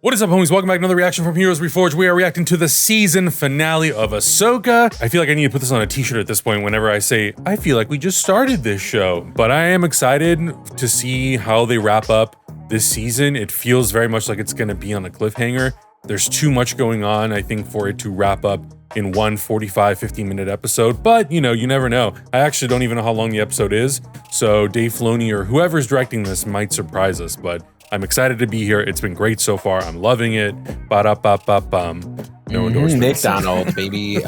What is up, homies? Welcome back to another reaction from Heroes Reforged. We are reacting to the season finale of Ahsoka. I feel like I need to put this on a t-shirt at this point whenever I say, I feel like we just started this show. But I am excited to see how they wrap up this season. It feels very much like it's gonna be on a cliffhanger. There's too much going on, I think, for it to wrap up in one 45, 15-minute episode. But, you know, you never know. I actually don't even know how long the episode is. So Dave Filoni or whoever's directing this might surprise us, but I'm excited to be here. It's been great so far. I'm loving it. Ba-da-ba-ba-bum. No endorsement. McDonald, baby.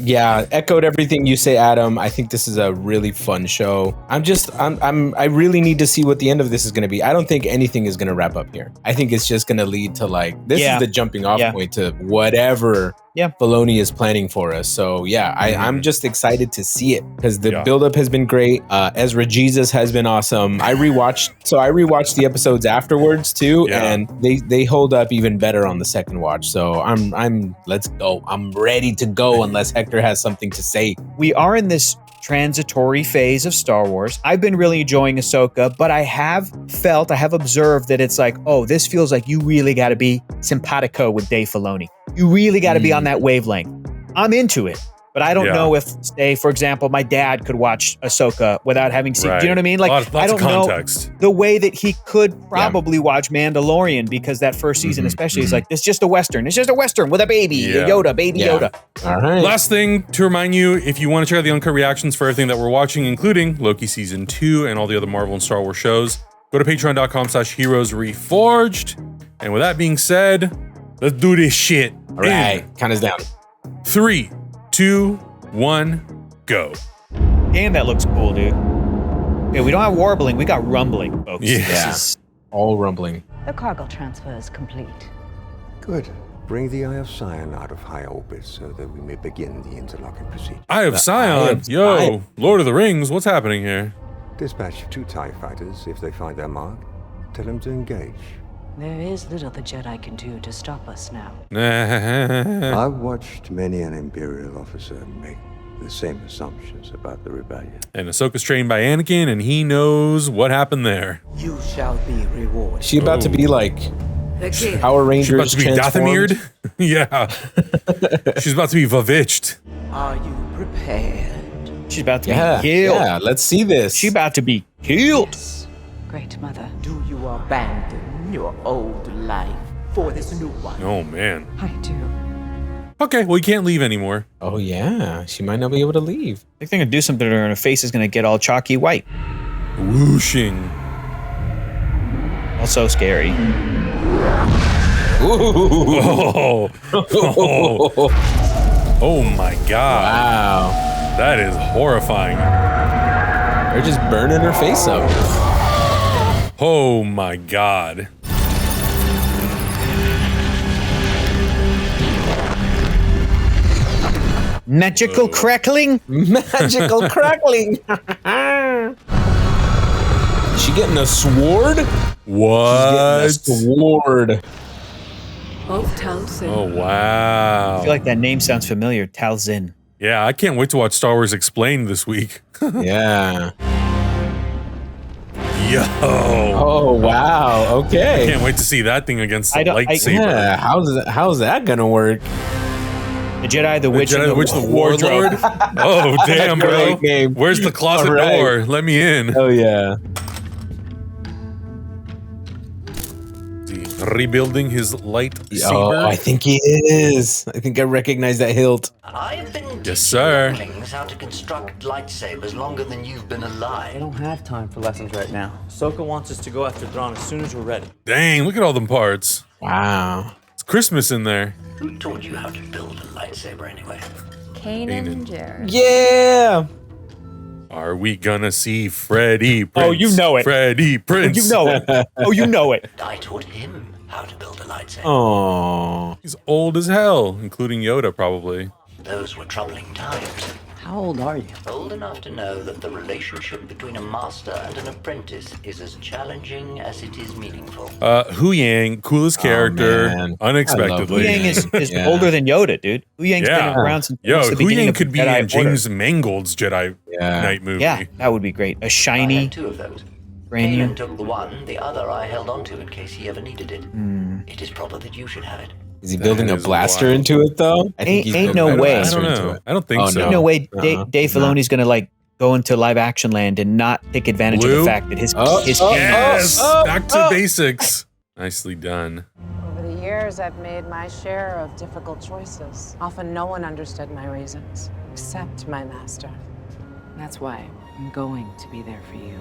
Yeah, echoed everything you say, Adam. I think this is a really fun show. I really need to see what the end of this is going to be. I don't think anything is going to wrap up here. I think it's just going to lead to this is the jumping off point to whatever Filoni is planning for us. So yeah, I'm just excited to see it because the buildup has been great. Ezra Jesus has been awesome. I rewatched the episodes afterwards too, and they hold up even better on the second watch. So I'm let's go. I'm ready to go unless Hector has something to say. We are in this transitory phase of Star Wars. I've been really enjoying Ahsoka, but I have observed that it's like, oh, this feels like you really got to be simpatico with Dave Filoni. You really got to be on that wavelength. I'm into it, but I don't know if, say, for example, my dad could watch Ahsoka without having seen, do you know what I mean? Like, I don't know the way that he could probably watch Mandalorian because that first season especially is like, it's just a Western. It's just a Western with a baby, a Yoda, baby Yoda. All right. Last thing to remind you, if you want to check out the uncut reactions for everything that we're watching, including Loki Season 2 and all the other Marvel and Star Wars shows, go to patreon.com/heroesreforged. And with that being said, let's do this shit. All right, count us down. 3, 2, 1, go. Damn, that looks cool, dude. Yeah, we don't have warbling, we got rumbling, folks. Yeah. All rumbling. The cargo transfer is complete. Good. Bring the Eye of Sion out of high orbit so that we may begin the interlocking procedure. Eye of Sion? Yo, Lord of the Rings, what's happening here? Dispatch 2 TIE fighters. If they find their mark, tell them to engage. There is little the Jedi can do to stop us now. I've watched many an Imperial officer make the same assumptions about the rebellion. And Ahsoka's trained by Anakin, and he knows what happened there. You shall be rewarded. She about to be like Power Rangers. She's about to be Dathomired? Yeah. She's about to be Vavitched. Are you prepared? She's about to be killed. Yeah, let's see this. She's about to be killed. Yes, Great Mother. Do you abandon your old life for this new one? Oh, man. I do. Okay, well, you can't leave anymore. Oh, yeah. She might not be able to leave. I think they're going to do something to her and her face is going to get all chalky white. Whooshing. Also scary. Oh. Oh my God. Wow. That is horrifying. They're just burning her face up. Oh my God. Magical crackling? Magical crackling. Is she getting a sword? What? She's getting a sword. Of Talzin. Oh, wow. I feel like that name sounds familiar. Talzin. Yeah, I can't wait to watch Star Wars Explained this week. Yeah. Yo. Oh, wow. Okay. I can't wait to see that thing against the lightsaber. Yeah, how's that gonna work? The Jedi, the Witch, the Witch, the Warlord. Oh, damn, bro. Where's the closet door? Let me in. Oh, yeah. Rebuilding his lightsaber. Oh, I think he is. I think I recognize that hilt. I've been Yes, sir. how to construct lightsabers longer than you've been I alive. don't have time for lessons right now. Ahsoka wants us to go after Thrawn as soon as we're ready. Dang, look at all them parts. Wow. It's Christmas in there. Who taught you how to build a lightsaber anyway? Kanan and Jared. Yeah. Are we gonna see Freddie Prinze? Oh, you know it. Freddie Prinze. You know it. Oh, you know it. I taught him how to build a lightsaber. Oh. He's old as hell, including Yoda, probably. Those were troubling times. How old are you? Old enough to know that the relationship between a master and an apprentice is as challenging as it is meaningful. Hu Yang, coolest character, man. unexpectedly. Hu Yang is older than Yoda, dude. Hu Yang's been around since the Hu beginning Yang of could be Jedi in Order. James Mangold's Jedi Knight movie. Yeah, that would be great. A I shiny, had 2 of those. Kanan took the one, the other I held onto in case he ever needed it. It is proper that you should have it. Is he building a is blaster wild. into it though? I think he's Ain't building no a way. I blaster don't into know. it. I don't think Oh, so. Ain't no way Uh-uh. Dave Filoni's gonna like go into live action land and not take advantage of Blue? the fact that his Yes! Oh, Back to basics. Nicely done. Over the years, I've made my share of difficult choices. Often no one understood my reasons, except my master. That's why I'm going to be there for you.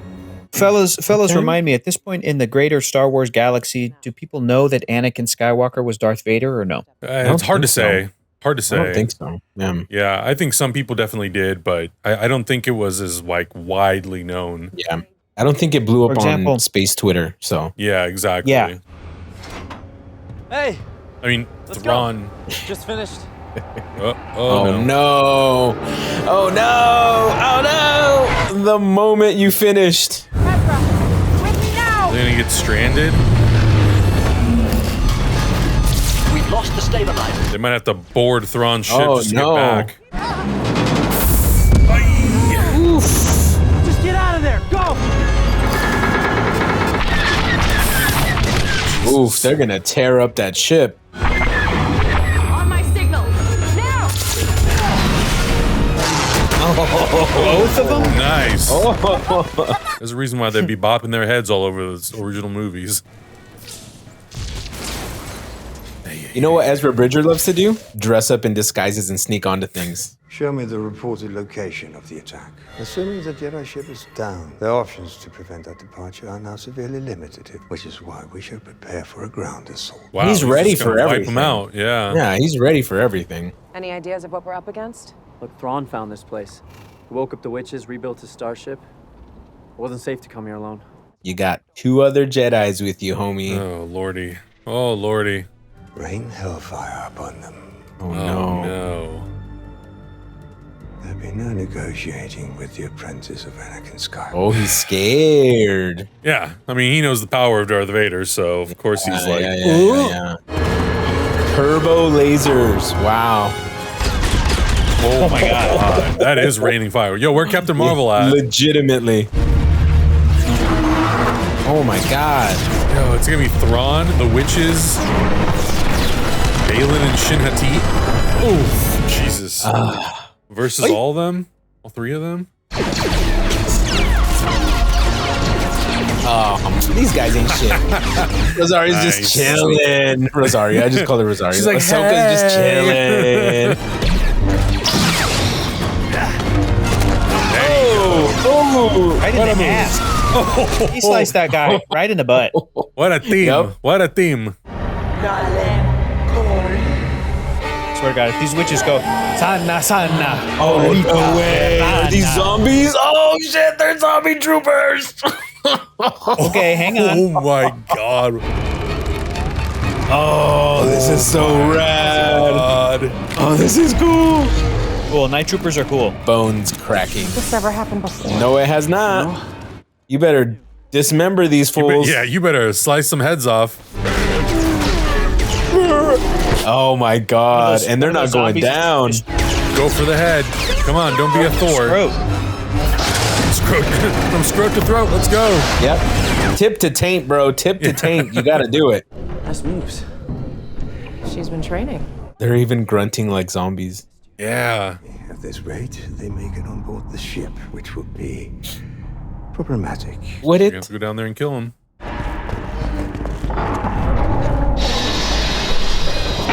Fellas, remind me, at this point in the greater Star Wars galaxy, do people know that Anakin Skywalker was Darth Vader or no? It's hard to think so. say. Hard to say. I don't think so. Yeah. Yeah, I think some people definitely did, but I don't think it was as like widely known. Yeah. I don't think it blew up For example- on space Twitter. So Yeah, exactly. Yeah. Hey, I mean, Let's go. Thrawn. just finished. Oh no. Oh no. Oh no. The moment you finished. They're gonna get stranded. We've lost the stabilizer. They might have to board Thrawn's ship Oh, just to no. get back. Just get out of there. Go. Oof, they're gonna tear up that ship. On my signal. Now! Both of them? Nice. There's a reason why they'd be bopping their heads all over the original movies. You know what Ezra Bridger loves to do? Dress up in disguises and sneak onto things. Show me the reported location of the attack. Assuming the Jedi ship is down, their options to prevent our departure are now severely limited, which is why we should prepare for a ground assault. Wow, He's ready just for gonna wipe everything. them out. Yeah. Yeah, he's ready for everything. Any ideas of what we're up against? Look, Thrawn found this place. He woke up the witches, rebuilt his starship. It wasn't safe to come here alone. You got 2 other Jedis with you, homie. Oh lordy. Oh lordy. Rain hellfire upon them. Oh, Oh no. no. There'll be no negotiating with the apprentice of Anakin Skywalker. Oh, he's scared. Yeah. I mean, he knows the power of Darth Vader, so of course he's like, yeah. Turbo lasers. Wow. oh my god, that is raining fire. Yo, where Captain Marvel at? Legitimately. Oh my god. Yo, it's gonna be Thrawn, the witches, Balin and Shin Hati. Oof, Jesus. Versus all of them? All 3 of them? Oh, these guys ain't shit. Rosario's Nice. just chilling. Rosario, I just call her Rosario. She's like, Ahsoka's just chilling. Oh, Right in the ass. He sliced that guy right in the butt. What a theme. Yep. What a theme. Swear to God, if these witches go, Sana, Sana. Oh, no way. Sana. These zombies. Oh, shit. They're zombie troopers. Okay, hang on. Oh my god. Oh, this is so rad. God. Oh, this is cool. Cool, night troopers are cool. Bones cracking. This never happened before. No, it has not. You better dismember these fools. Yeah, you better slice some heads off. Oh my god. those- And they're one of not those going zombies down. just- Go for the head. Come on, don't be a Thor. Throat. From scrote to throat, let's go. Yep. Tip to taint, bro. Tip to taint. You gotta do it. Nice moves. She's been training. They're even grunting like zombies. Yeah. At this rate, they may get on board the ship, which would be problematic. Would You it? have to go down there and kill him.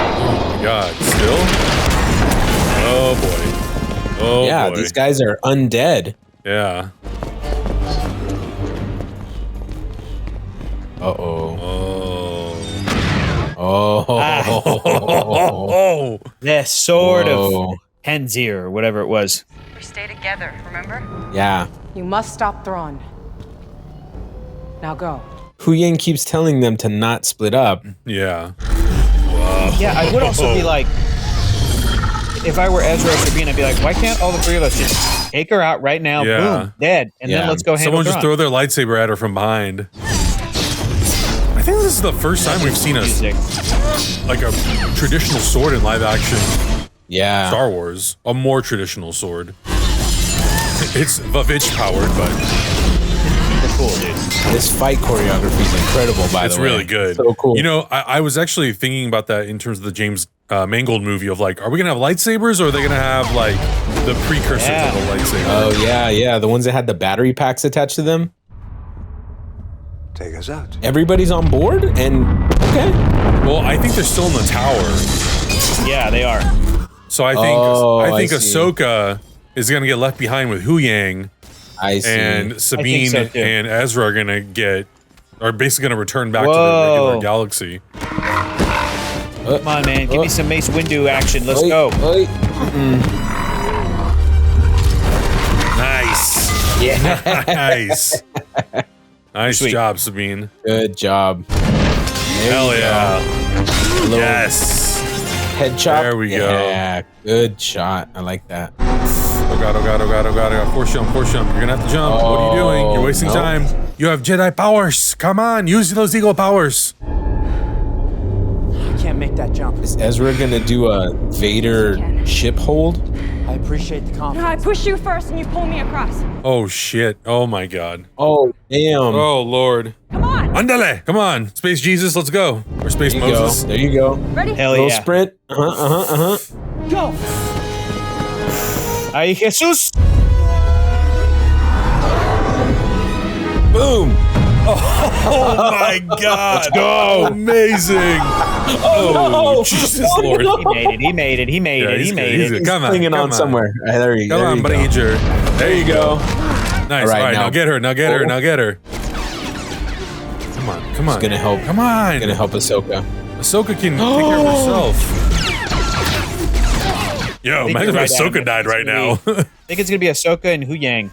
Oh my god, still? Oh boy. Oh Yeah, boy. these guys are undead. Yeah. Uh-oh. Oh. Oh. Oh. The sword Whoa. of Henzir, or whatever it was. We stay together, remember? Yeah. You must stop Thrawn. Now go. Hu Yang keeps telling them to not split up. Yeah. Yeah, I would also be like, if I were Ezra or Sabine, I'd be like, why can't all the 3 of us just take her out right now? Yeah. Boom, dead, and then Yeah. let's go handle Someone just Thrawn. throw their lightsaber at her from behind. I think this is the first time we've seen Music. like a traditional sword in live action Yeah. Star Wars. A more traditional sword. It's Vavitch powered, but cool, dude. This fight choreography is incredible, by It's the way. really good. So cool. You know, I was actually thinking about that in terms of the James Mangold movie of like, are we gonna have lightsabers or are they gonna have like the precursor to the lightsaber? Oh yeah, the ones that had the battery packs attached to them. Take us out. Everybody's on board, and okay. Well, I think they're still in the tower. Yeah, they are. So I think I think Ahsoka is gonna get left behind with Hu Yang. I see. And Sabine so, too. and Ezra are basically gonna return back to the regular galaxy. Come on, man. Give me some Mace Windu action. Let's go. Nice. Yeah. Nice. Nice Sweet. job, Sabine. Good job. Hell yeah. Yes. Head chop. There we go. Yeah, good shot. I like that. Oh god, oh god, oh god, oh god, oh god. Force jump, force jump. You're gonna have to jump. What are you doing? You're wasting time. You have Jedi powers. Come on, use those eagle powers. I can't make that jump. Is Ezra gonna do a Vader ship hold? I appreciate the No, confidence. I push you first and you pull me across. Oh shit. Oh my god. Oh, damn. Oh lord. Come on. Andale. Come on. Space Jesus, let's go. Or Space There you Moses. go. There you go. Ready? Hell Little yeah. sprint. Go. Ay, Jesus. Boom. Oh my god. Let's go. Amazing. Oh, Jesus Lord. He made it. He made it. He made Yeah, it. He he's made good, it. he's good. Come on. Clinging come on somewhere. There you go. Come on, Brazier. There you go. Nice. All All right, right, now now- get her. Now get her. Now get her. Come on. Come on. It's gonna help. Come on. Gonna help Ahsoka. Ahsoka can take care of herself. Yo, think imagine you're if right, Ahsoka Adam. died right now. I think it's gonna be Ahsoka and Hu Yang.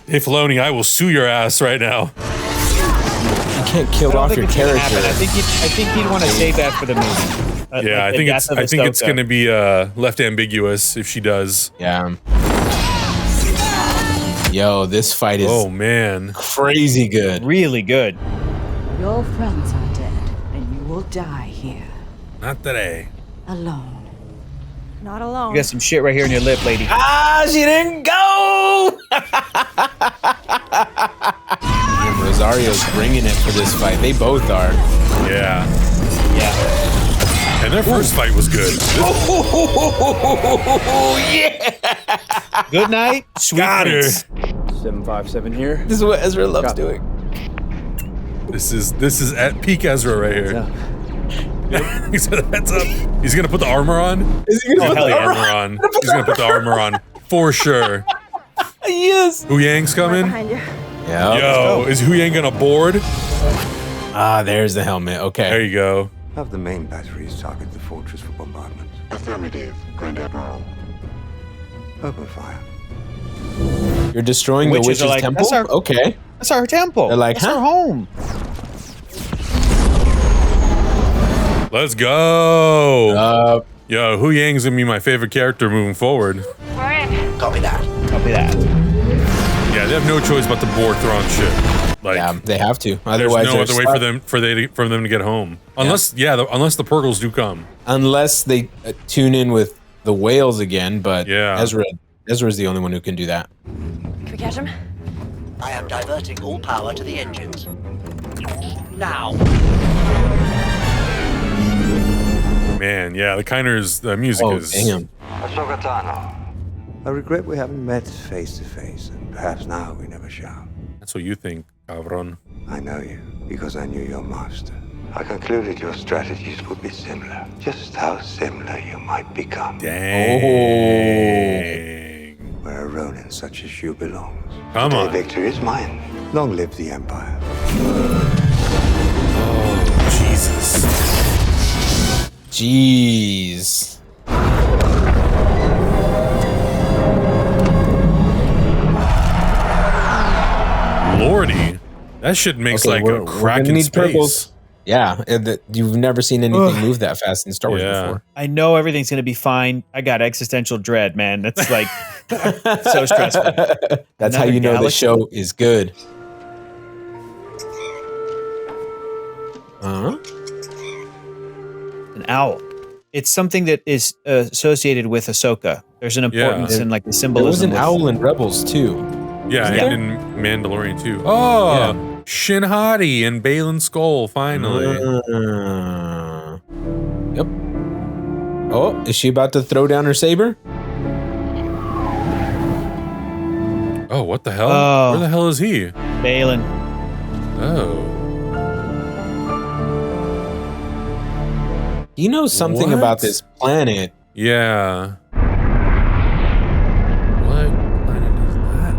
Hey, Filoni, I will sue your ass right now. You can't kill I don't off think your it's gonna character. happen. I think he'd want to save that for the movie. Yeah, I think it's Ahsoka. gonna be left ambiguous if she does. Yeah. Yo, this fight is Oh man. crazy good. really good. Your friends are dead, and you will die here, Not today. alone. Not alone. You got some shit right here in your lip, lady. Ah, she didn't go. Damn, Rosario's bringing it for this fight. They both are. Yeah. Yeah. And their first fight was good. Yeah. Good night. Sweet Got her. prince. 757 here. This is what Ezra loves Got it. doing. This is at peak Ezra right here. He said heads up. He's gonna put the armor on. Is he gonna Put put the the armor on. He's gonna put the armor on for sure. Yes. Hu Yang's coming. Behind you. Yeah. Yo, is Hu Yang gonna board? Ah, there's the helmet. Okay. There you go. Have the main batteries target the fortress for bombardment. Affirmative, Grand Admiral. Open fire. You're destroying Witches the witch's are like, temple? that's our- Okay. That's our temple. They're like, that's huh? our home. Let's go. Uh, Yo, Hu Yang's gonna be my favorite character moving forward. We're in. Copy that. Copy that. Yeah, they have no choice but to board Thrawn shit. Like, yeah, they have to. there's Otherwise, no they're other way stuck. for them to get home. Unless, unless the Purgles do come. Unless they tune in with the whales again. But Yeah. Ezra's the only one who can do that. Can we catch him? I am diverting all power to the engines. Now. Man, yeah, the Kiners, the music Oh, is. damn. Ahsoka Tano. I regret we haven't met face to face, and perhaps now we never shall. That's what you think, cabron. I know you because I knew your master. I concluded your strategies would be similar. Just how similar you might become. Dang. Where a Ronin such as you belongs. Come Today on. victory is mine. Long live the Empire. Jesus. Jeez. Lordy. That shit makes like a crack gonna in need space. purples. Yeah, you've never seen anything move that fast in Star Wars Yeah. before. I know everything's gonna be fine. I got existential dread, man. That's like so stressful. That's how Another you know the galaxy? show is good. Huh? An owl. It's something that is associated with Ahsoka. There's an importance in like the There symbolism. was an with- owl in Rebels too. Yeah, Isn't and in Mandalorian too. Oh, Shin Hati and Balin Skull finally. Yep. Oh, is she about to throw down her saber? Oh, what the hell? Oh. Where the hell is he? Balin. Oh. He knows something What? about this planet. Yeah. What planet is that?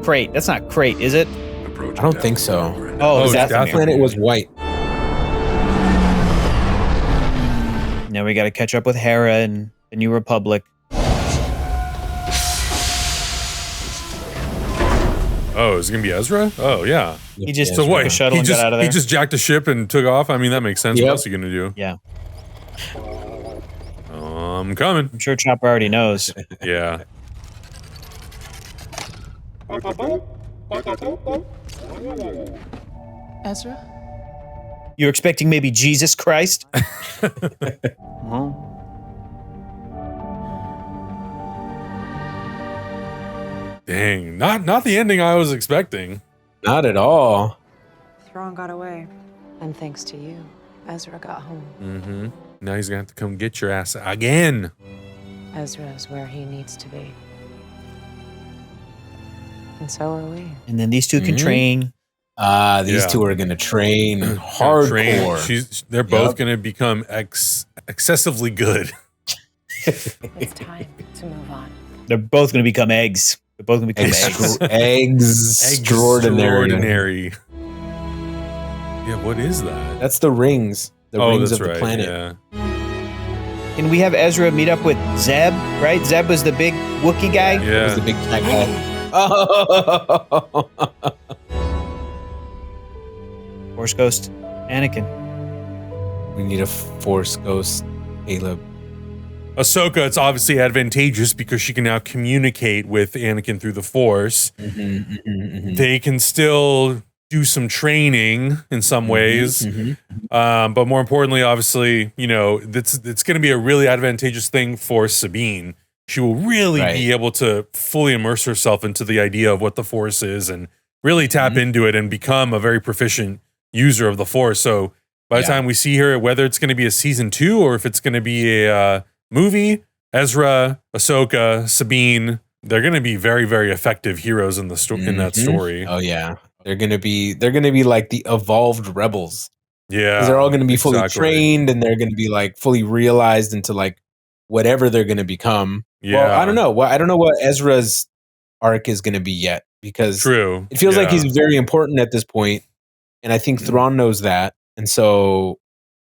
Crate. That's not Crate, is it? I don't think so. Oh, it's that's Dathomir. Planet was white. Now we got to catch up with Hera and the New Republic. Oh, is it gonna be Ezra? Oh, yeah. He just So took what? a shuttle and got out of there. He just jacked a ship and took off. I mean, that makes sense. Yep. What else are you gonna do? Yeah. I'm coming. I'm sure Chopper already knows. Yeah. Ezra? You're expecting maybe Jesus Christ? Dang. Not the ending I was expecting. Not at all. Thrawn got away. And thanks to you, Ezra got home. Mm-hmm. Now he's gonna have to come get your ass again. Ezra is where he needs to be. And so are we. And then these two can Mhm. train. These Yeah. two are gonna train Gonna hardcore. train. They're both gonna become excessively good. It's time to move on. They're both going to become eggs. They're both going to become eggs. Extraordinary. Extraordinary. Yeah, what is that? That's the rings. The Oh, rings that's of the right. planet. Yeah. Can we have Ezra meet up with Zeb, right? Zeb was the big Wookiee guy. It was Yeah. the big cat guy. Oh. Force Ghost, Anakin. We need a Force ghost, Caleb. Ahsoka, it's obviously advantageous because she can now communicate with Anakin through the Force. They can still do some training in some ways. But more importantly, obviously, you know, it's going to be a really advantageous thing for Sabine. She will really be able to fully immerse herself into the idea of what the Force is and really tap into it and become a very proficient user of the Force. So by the time we see her, whether it's going to be a season 2 or if it's going to be a movie, Ezra, Ahsoka, Sabine, they're going to be very, very effective heroes in the in that story. Oh yeah, they're gonna be like the evolved rebels. Yeah, 'Cause they're all gonna be fully exactly. trained and they're gonna be like fully realized into like whatever they're gonna become. Yeah. Well, I don't know. I don't know what Ezra's arc is gonna be yet because True. it feels like Yeah. he's very important at this point, and I think Thrawn knows that. And so,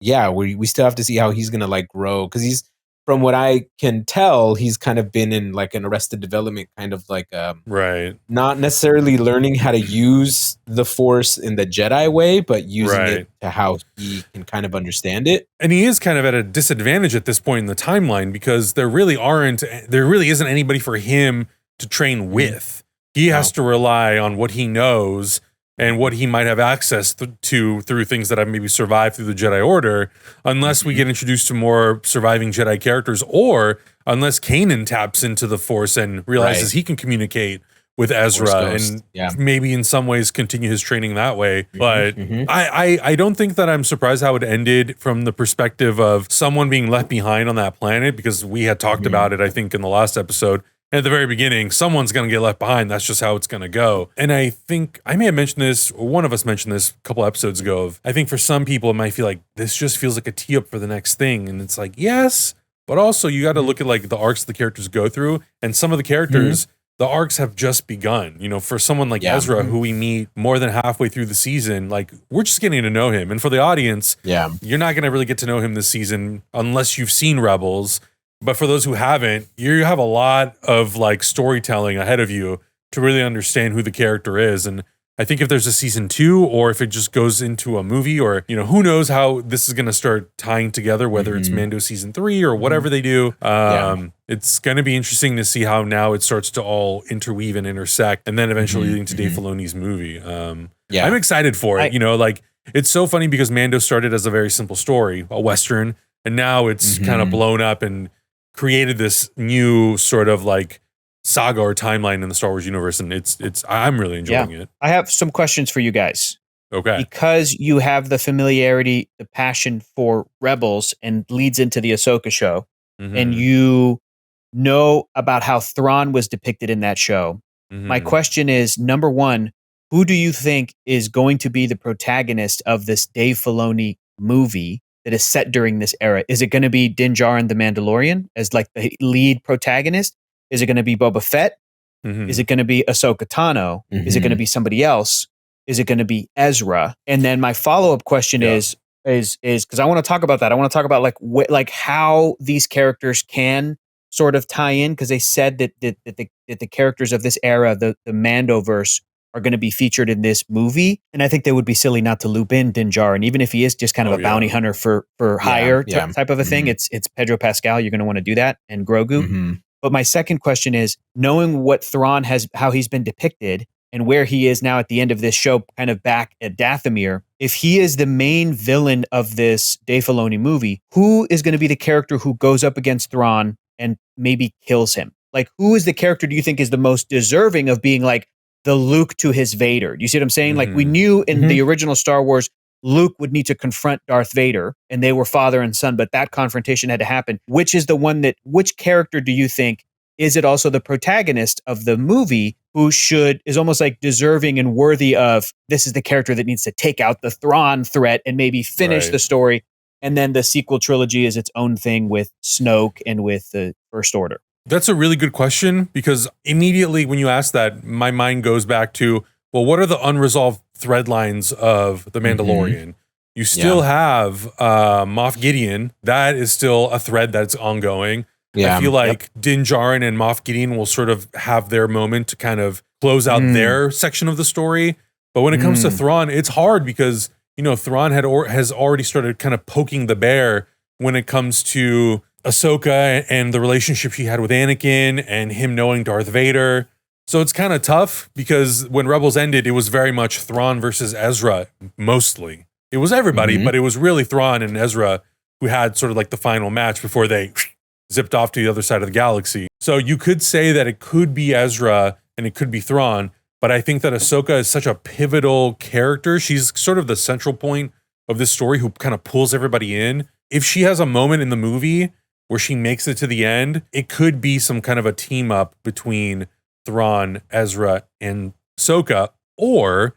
yeah, we still have to see how he's gonna like grow because he's, from what I can tell, he's kind of been in like an Arrested Development kind of like right, not necessarily learning how to use the Force in the Jedi way, but using it to how he can kind of understand it. And he is kind of at a disadvantage at this point in the timeline because there really isn't anybody for him to train with. He has to rely on what he knows and what he might have access to through things that have maybe survived through the Jedi Order, unless we get introduced to more surviving Jedi characters, or unless Kanan taps into the Force and realizes he can communicate with Ezra and maybe in some ways continue his training that way. But I don't think that I'm surprised how it ended from the perspective of someone being left behind on that planet, because we had talked about it, I think, in the last episode. At the very beginning, someone's going to get left behind. That's just how it's going to go. And I think I may have mentioned this, or one of us mentioned this a couple episodes ago, of I think for some people it might feel like this just feels like a tee up for the next thing. And it's like, yes, but also you got to look at like the arcs the characters go through. And some of the characters, the arcs have just begun. You know, for someone like Ezra, who we meet more than halfway through the season, like we're just getting to know him. And for the audience, you're not going to really get to know him this season unless you've seen Rebels. But for those who haven't, you have a lot of like storytelling ahead of you to really understand who the character is. And I think if there's a season 2, or if it just goes into a movie, or, you know, who knows how this is going to start tying together, whether it's Mando season 3 or whatever they do. It's going to be interesting to see how now it starts to all interweave and intersect, and then eventually leading to Dave Filoni's movie. I'm excited for it. You know, like it's so funny because Mando started as a very simple story, a Western, and now it's kind of blown up and created this new sort of like saga or timeline in the Star Wars universe, and I'm really enjoying it. I have some questions for you guys. Okay. Because you have the familiarity, the passion for Rebels and leads into the Ahsoka show, and you know about how Thrawn was depicted in that show. My question is, number one, who do you think is going to be the protagonist of this Dave Filoni movie that is set during this era? Is it going to be Din Djarin the Mandalorian as like the lead protagonist? Is it going to be Boba Fett? Is it going to be Ahsoka Tano? Is it going to be somebody else? Is it going to be Ezra? And then my follow-up question is because I want to talk about that. I want to talk about like how these characters can sort of tie in, because they said that the characters of this era, the Mandoverse, are going to be featured in this movie. And I think they would be silly not to loop in Din Djarin, even if he is just kind of a bounty hunter for hire type of a thing. It's Pedro Pascal. You're going to want to do that, and Grogu. But my second question is, knowing what Thrawn how he's been depicted, and where he is now at the end of this show, kind of back at Dathomir, if he is the main villain of this Dave Filoni movie, who is going to be the character who goes up against Thrawn and maybe kills him? Like, who is the character do you think is the most deserving of being like the Luke to his Vader? Do you see what I'm saying? Like, we knew in the original Star Wars, Luke would need to confront Darth Vader, and they were father and son, but that confrontation had to happen. Which character do you think is it also the protagonist of the movie who is almost like deserving and worthy of, this is the character that needs to take out the Thrawn threat and maybe finish the story. And then the sequel trilogy is its own thing with Snoke and with the First Order. That's a really good question, because immediately when you ask that, my mind goes back to, well, what are the unresolved thread lines of The Mandalorian? You still have Moff Gideon. That is still a thread that's ongoing. I feel like Din Djarin and Moff Gideon will sort of have their moment to kind of close out their section of the story. But when it comes to Thrawn, it's hard because, Thrawn has already started kind of poking the bear when it comes to Ahsoka and the relationship she had with Anakin and him knowing Darth Vader. So it's kind of tough because when Rebels ended, it was very much Thrawn versus Ezra, mostly. It was everybody, but it was really Thrawn and Ezra who had sort of like the final match before they zipped off to the other side of the galaxy. So you could say that it could be Ezra and it could be Thrawn, but I think that Ahsoka is such a pivotal character. She's sort of the central point of this story who kind of pulls everybody in. If she has a moment in the movie where she makes it to the end, it could be some kind of a team up between Thrawn, Ezra, and Ahsoka, or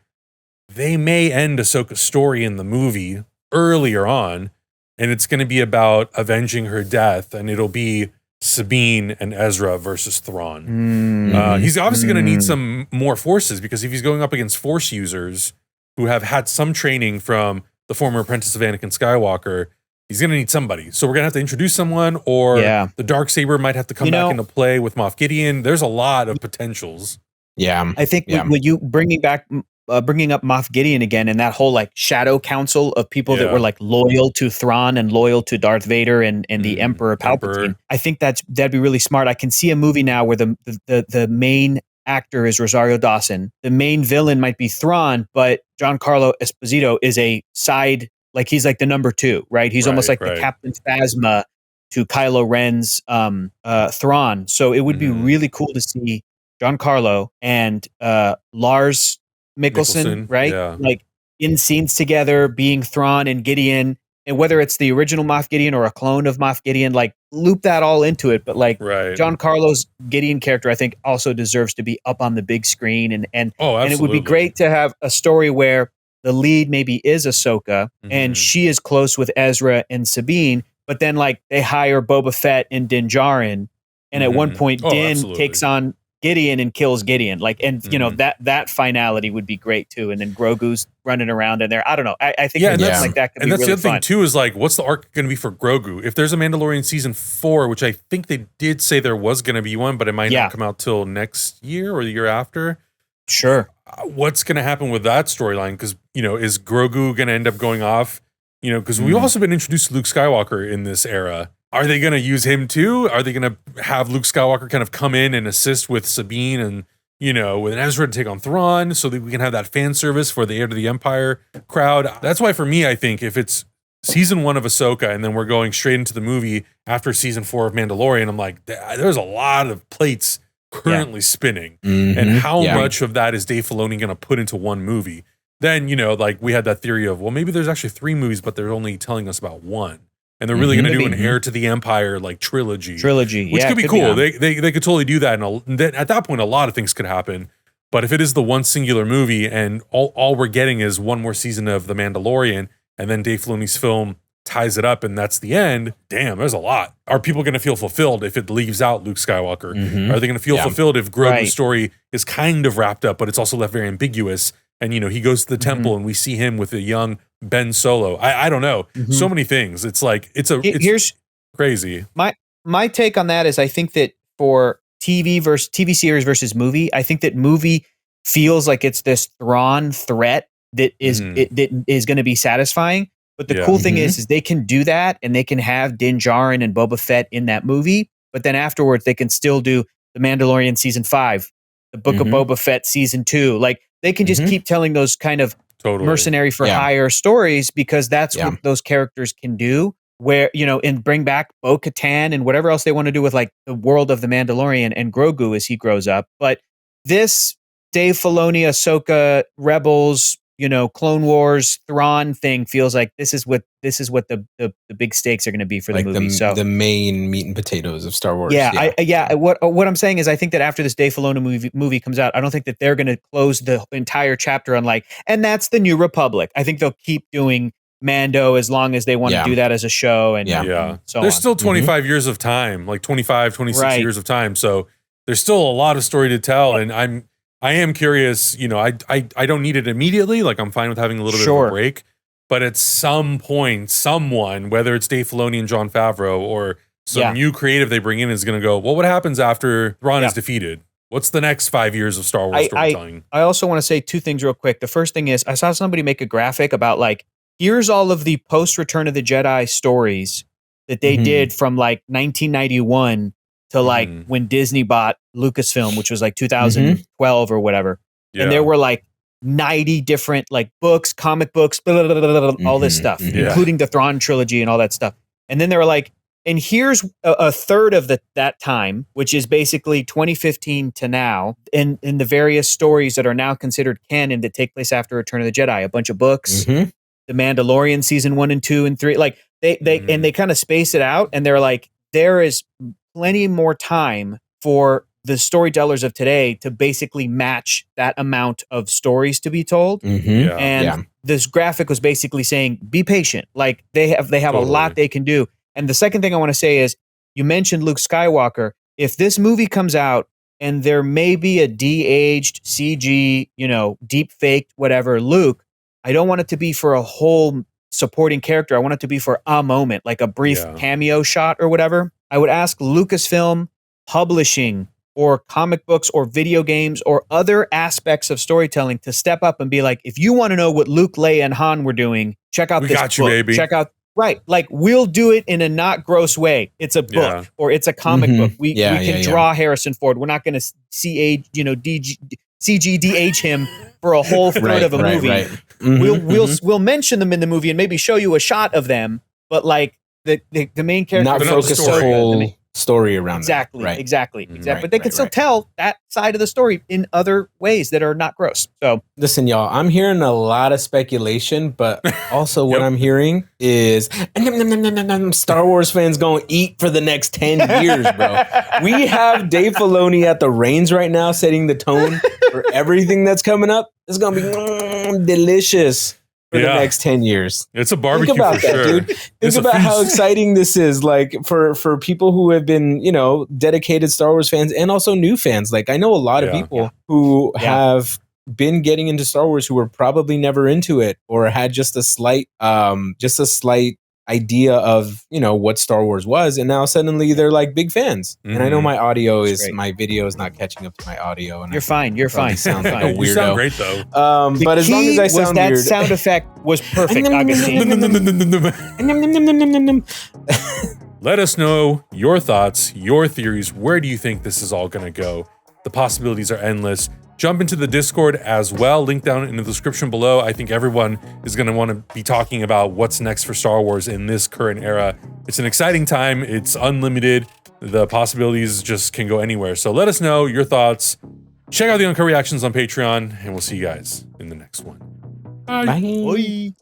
they may end Ahsoka's story in the movie earlier on, and it's going to be about avenging her death, and it'll be Sabine and Ezra versus Thrawn. He's obviously going to need some more forces, because if he's going up against Force users who have had some training from the former apprentice of Anakin Skywalker, he's going to need somebody. So we're going to have to introduce someone, or the Darksaber might have to come back into play with Moff Gideon. There's a lot of potentials. I think when you bringing up Moff Gideon again, and that whole like shadow council of people that were like loyal to Thrawn and loyal to Darth Vader and the Emperor Palpatine, I think that'd be really smart. I can see a movie now where the main actor is Rosario Dawson. The main villain might be Thrawn, but Giancarlo Esposito is a side, like he's like the number two, right? He's almost like the Captain Phasma to Kylo Ren's Thrawn. So it would be really cool to see Giancarlo and Lars Mikkelsen, right? Yeah. Like in scenes together, being Thrawn and Gideon, and whether it's the original Moff Gideon or a clone of Moff Gideon, like loop that all into it. But like Giancarlo's Gideon character, I think also deserves to be up on the big screen, and it would be great to have a story where the lead maybe is Ahsoka and she is close with Ezra and Sabine, but then like they hire Boba Fett and Din Djarin, and at one point Din takes on Gideon and kills Gideon, like, and you know that finality would be great too. And then Grogu's running around in there. I don't know. I think something like that could be really fun. And that's the other thing too, is like, what's the arc going to be for Grogu? If there's a Mandalorian season 4, which I think they did say there was going to be one, but it might not come out till next year or the year after. Sure. What's going to happen with that storyline? Because is Grogu going to end up going off? Because we've also been introduced to Luke Skywalker in this era. Are they going to use him too? Are they going to have Luke Skywalker kind of come in and assist with Sabine and, with Ezra to take on Thrawn so that we can have that fan service for the Heir to the Empire crowd? That's why for me, I think if it's season 1 of Ahsoka and then we're going straight into the movie after season 4 of Mandalorian, I'm like, there's a lot of plates currently spinning, Mhm. and how Yeah. much of that is Dave Filoni going to put into one movie. Then, you know, like we had that theory of, well, maybe there's actually 3 movies, but they're only telling us about one. And they're really Mhm. going to do an Maybe. Heir to the Empire like trilogy, which yeah, could be could cool. be. They could totally do that. And then at that point, a lot of things could happen. But if it is the one singular movie and all we're getting is one more season of The Mandalorian, and then Dave Filoni's film ties it up and that's the end, damn, there's a lot. Are people going to feel fulfilled if it leaves out Luke Skywalker? Mhm. Are they going to feel Yeah. fulfilled if Grogu's Right. story is kind of wrapped up, but it's also left very ambiguous? And, you know, he goes to the temple and we see him with a young Ben Solo. I don't know. So many things. It's like, it's Here's crazy. my take on that is I think that for TV series versus movie, I think that movie feels like it's this Thrawn threat that is that is going to be satisfying. But the Yeah. cool thing is they can do that and they can have Din Djarin and Boba Fett in that movie. But then afterwards, they can still do The Mandalorian season 5, The Book of Boba Fett season 2. Like they can just keep telling those kind of Totally. mercenary for hire stories because that's what those characters can do. Where, you know, and bring back Bo-Katan and whatever else they want to do with like the world of the Mandalorian and Grogu as he grows up. But this Dave Filoni, Ahsoka, Rebels, you know, Clone Wars, Thrawn thing feels like this is what the big stakes are going to be for Like the movie. So the main meat and potatoes of Star Wars. yeah. What I'm saying is, I think that after this Dave Filoni movie comes out, I don't think that they're going to close the entire chapter on like, and that's the New Republic. I think they'll keep doing Mando as long as they want to do that as a show. And so there's on. still 25 years of time, like 25, 26 Right. years of time. So there's still a lot of story to tell. And I am curious, you know, I don't need it immediately. Like I'm fine with having a little bit of a break, but at some point, someone, whether it's Dave Filoni and Jon Favreau or some new creative they bring in, is going to go, well, what happens after Thrawn is defeated? What's the next 5 years of Star Wars storytelling? I also want to say 2 things real quick. The first thing is I saw somebody make a graphic about like, here's all of the post Return of the Jedi stories that they did from like 1991 to like when Disney bought Lucasfilm, which was like 2012 or whatever. And there were like 90 different like books, comic books, blah, blah, blah, blah, all this stuff, including the Thrawn trilogy and all that stuff. And then they were like, and here's a third of that time, which is basically 2015 to now, in the various stories that are now considered canon that take place after Return of the Jedi. A bunch of books, The Mandalorian season 1 and 2 and 3. Like they kind of space it out, and they're like, there is plenty more time for the storytellers of today to basically match that amount of stories to be told. This graphic was basically saying, be patient. Like they have a lot they can do. And the second thing I want to say is, you mentioned Luke Skywalker. If this movie comes out and there may be a de-aged CG, you know, deep faked, whatever Luke, I don't want it to be for a whole supporting character. I want it to be for a moment, like a brief cameo shot or whatever. I would ask Lucasfilm Publishing or comic books or video games or other aspects of storytelling to step up and be like, if you want to know what Luke, Leia, and Han were doing, check out this book. Baby. Check out, right. Like we'll do it in a not gross way. It's a book or it's a comic book. We can draw Harrison Ford. We're not going to CGDH him for a whole third of a movie. We'll mention them in the movie and maybe show you a shot of them, but like the main character, not focus the whole story around exactly. Right, but they can still tell that side of the story in other ways that are not gross. So listen, y'all, I'm hearing a lot of speculation, but also what I'm hearing is Star Wars fans gonna eat for the next 10 years, bro. We have Dave Filoni at the reins right now, setting the tone for everything that's coming up. It's gonna be delicious for the next 10 years. It's a barbecue Think about for that, sure. dude. Think about how exciting this is, like for people who have been, you know, dedicated Star Wars fans and also new fans. Like I know a lot of people who have been getting into Star Wars who were probably never into it or had just a slight idea of, you know, what Star Wars was, and now suddenly they're like big fans. And I know my video is not catching up to my audio, and you're fine. Sound like a weirdo. You sound great though. But as long as I sound that weird, sound effect was perfect. Augustine. Let us know your thoughts, your theories. Where do you think this is all going to go? The possibilities are endless. Jump into the Discord as well. Link down in the description below. I think everyone is going to want to be talking about what's next for Star Wars in this current era. It's an exciting time. It's unlimited. the possibilities just can go anywhere. So let us know your thoughts. Check out the Uncut Reactions on Patreon, and we'll see you guys in the next one. Bye. Bye.